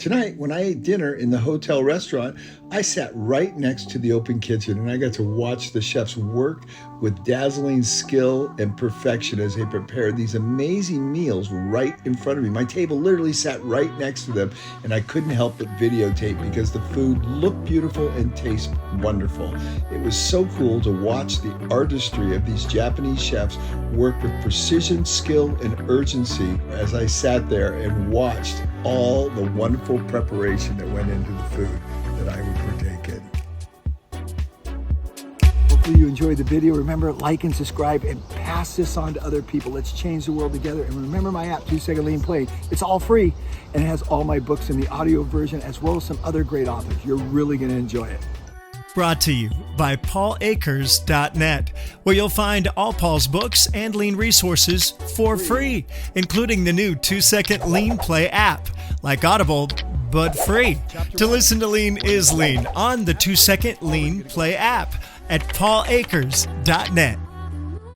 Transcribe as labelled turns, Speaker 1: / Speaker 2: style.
Speaker 1: Tonight, when I ate dinner in the hotel restaurant, I sat right next to the open kitchen and I got to watch the chefs work with dazzling skill and perfection as they prepared these amazing meals right in front of me. My table literally sat right next to them, and I couldn't help but videotape because the food looked beautiful and tasted wonderful. It was so cool to watch the artistry of these Japanese chefs work with precision, skill, and urgency as I sat there and watched all the wonderful preparation that went into the food that I would partake in. Hopefully you enjoyed the video. Remember, like and subscribe and pass this on to other people. Let's change the world together. And remember my app, 2 Second Lean Play. It's all free and it has all my books in the audio version as well as some other great authors. You're really going to enjoy it.
Speaker 2: Brought to you by paulakers.net, where you'll find all Paul's books and lean resources for free, including the new 2 Second Lean Play app, like Audible, but free. To listen to Lean is Lean on the 2 Second Lean Play app at paulakers.net.